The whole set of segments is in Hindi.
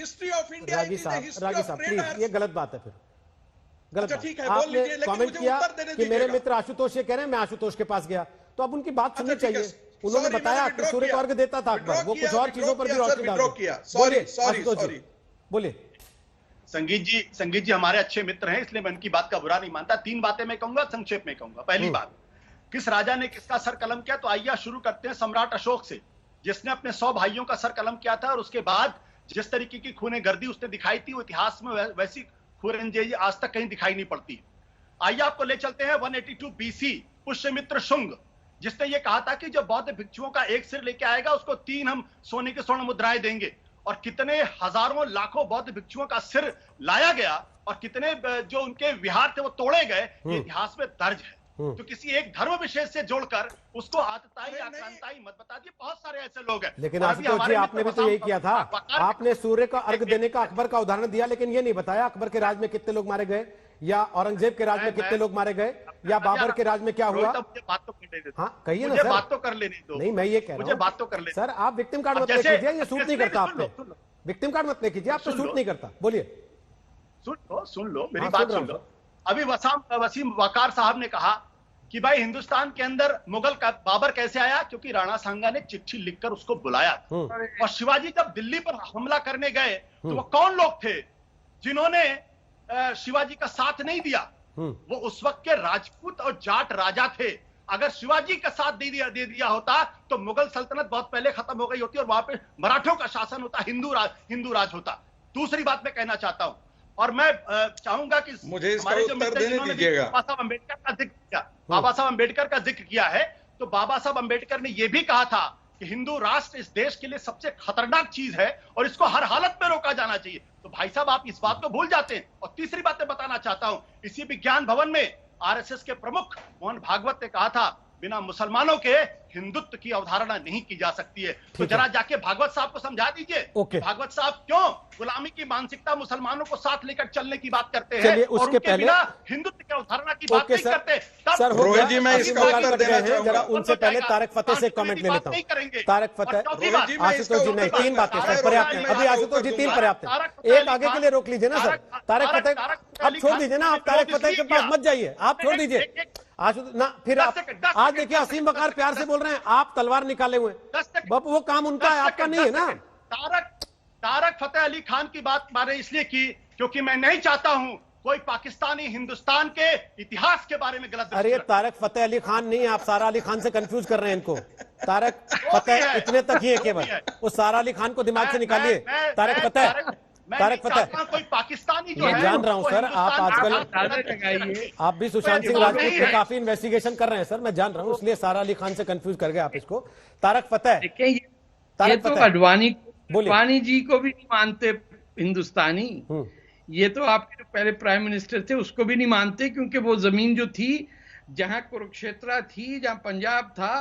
हिस्ट्री ऑफ इंडिया, रागी साहब प्लीज, ये गलत बात है फिर, गलत बात। ठीक है, बोल आपने लीजिए, लेकिन कमेंट मुझे किया उत्तर देने कि मेरे दीजिएगा। मित्र आशुतोष ये कह रहे हैं मैं आशुतोष के पास गया, तो अब उनकी बात सुननी ठीक है, चाहिए। उन्होंने sorry, बताया मैंने कि सूर्य को अर्घ देता था अकबर, वो कुछ और चीजों पर भी रोशनी डाल किया। बोलिए सॉरी आशुतोष जी, बोलिए। संगीत जी हमारे अच्छे मित्र हैं, इसलिए मैं उनकी बात का बुरा नहीं मानता। 3 बातें मैं कहूंगा, संक्षेप में कहूंगा। पहली बात, किस राजा ने किसका सर कलम किया, तो आइए शुरू करते हैं सम्राट अशोक से, जिसने अपने 100 भाइयों का सर कलम किया था, और उसके बाद जिस तरीके की खूने गर्दी उसने दिखाई थी, वो इतिहास में वैसी खूनरेंजी आज तक कहीं दिखाई नहीं पड़ती। आइए आपको ले चलते हैं 182 बीसी, पुष्यमित्र शुंग, जिसने ये कहा था कि जो बौद्ध भिक्षुओं का एक सिर लेके आएगा उसको 3 हम सोने के स्वर्ण मुद्राएं देंगे, और कितने हजारों लाखों बौद्ध भिक्षुओं का सिर लाया गया, और कितने जो उनके विहार थे वो तोड़े गए, ये इतिहास में दर्ज है। तो किसी एक धर्म विशेष से जोड़कर उसको आतताई या क्रांताई मत बता दिए, बहुत सारे ऐसे लोग हैं। लेकिन आशुतोष जी, आपने भी तो यही किया था, आपने सूर्य का अर्घ देने का अकबर का उदाहरण दिया, लेकिन ये नहीं बताया अकबर के राज में कितने लोग मारे गए, या औरंगजेब के राज में कितने लोग मारे गए, या बाबर के राज में क्या हुआ। मुझे बात तो कर लेने दो। हाँ कहिए ना सर, सर, बात तो कर लेने दो। नहीं मैं ये कह रहा हूँ, मुझे बात तो कर लेने सर आप विक्टिम कार्ड मत लेके कीजिए, ये सूट नहीं करता आप पे, विक्टिम कार्ड मत लेके कीजिए, आप पे सूट नहीं करता। बोलिए, सुन लो मेरी बात सुन लो। अभी वसीम वकार साहब ने कहा कि भाई हिंदुस्तान के अंदर मुगल का बाबर कैसे आया, क्योंकि राणा सांगा ने चिट्ठी लिखकर उसको बुलाया, और शिवाजी जब दिल्ली पर हमला करने गए तो वो कौन लोग थे जिन्होंने शिवाजी का साथ नहीं दिया। वो उस वक्त के राजपूत और जाट राजा थे। अगर शिवाजी का साथ दे दिया होता तो मुगल सल्तनत बहुत पहले खत्म हो गई होती, और वहां पे मराठों का शासन होता, हिंदू राज होता। दूसरी बात मैं कहना चाहता हूं, और मैं चाहूंगा कि मुझे इसका हमारे जो उत्तर मित्र देने जिन्होंने दीजिएगा। बाबा साहब अम्बेडकर का जिक्र किया, बाबा साहब अम्बेडकर का जिक्र किया है, तो बाबा साहब अम्बेडकर ने यह भी कहा था कि हिंदू राष्ट्र इस देश के लिए सबसे खतरनाक चीज है और इसको हर हालत में रोका जाना चाहिए। तो भाई साहब आप इस बात को भूल जाते हैं। और तीसरी बात मैं बताना चाहता हूं, इसी विज्ञान भवन में आरएसएस के प्रमुख मोहन भागवत ने कहा था बिना मुसलमानों के हिंदुत्व की अवधारणा नहीं की जा सकती है। तो जरा जाके भागवत साहब को समझा दीजिए, भागवत साहब क्यों गुलामी की मानसिकता मुसलमानों को साथ लेकर चलने की बात करते हैं, और उनके बिना हिंदुत्व की अवधारणा की बात नहीं करते। सर रोहित जी मैं इसका उत्तर देना चाहूंगा, जरा उनसे पहले तारक फतेह से कमेंट ले लेता हूं। तारक फतेह, आशुतोष जी नहीं, 3 बातें सर पर्याप्त है, अभी आशुतोष जी 3 पर्याप्त है, एक आगे के लिए रोक लीजिए ना सर। तारक फतेह अब छोड़ दीजिए ना, आप तारक फतेह के पास मत जाइए, आप छोड़ दीजिए आशुतोष ना। फिर आप आज देखिए असीम वकार प्यार से बोल रहे हैं, आप तलवार निकाले हुए, बापू वो काम उनका है, आपका नहीं है ना। तारक फतेह अली खान की बात मैंने इसलिए की क्योंकि मैं नहीं चाहता हूं कोई पाकिस्तानी हिंदुस्तान के इतिहास के बारे में गलत। अरे तारक फतेह अली खान नहीं, आप सारा अली खान से कंफ्यूज कर रहे हैं इनको। तारक फतेह इतने तक ही है केवल, वो सारा अली खान को दिमाग से निकालिए। तारक फतेह कोई पाकिस्तानी जो मैं जान रहा हूं सर, आप आजकल आप भी सुशांत सिंह राजपूत पे काफी इन्वेस्टिगेशन कर रहे हैं सर, मैं जान रहा हूं, इसलिए सारा अली खान से कंफ्यूज कर गए आप इसको। तारक फतेह, ये तो अडवाणी जी को भी नहीं मानते हिंदुस्तानी, ये तो आपके जो पहले प्राइम मिनिस्टर थे उसको भी नहीं मानते, क्योंकि वो जमीन जो थी जहां कुरुक्षेत्र थी, जहां पंजाब था,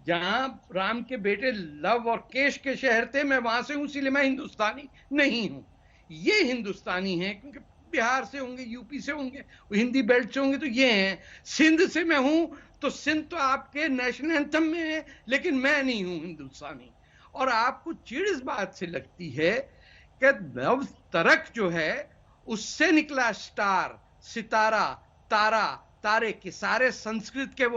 जहां राम के बेटे लव और केश के शहर थे, मैं वहां से हूं, इसलिए मैं हिंदुस्तानी नहीं हूं। ये हिंदुस्तानी है क्योंकि बिहार से होंगे, यूपी से होंगे, हिंदी बेल्ट से होंगे, तो ये हैं। सिंध से मैं हूं तो सिंध तो आपके नेशनल एंथम में है, लेकिन मैं नहीं हूं हिंदुस्तानी। और आपको चिढ़ इस बात से लगती है कि नव तरक जो है उससे निकला स्टार, सितारा, तारा, तारे के सारे संस्कृत के वो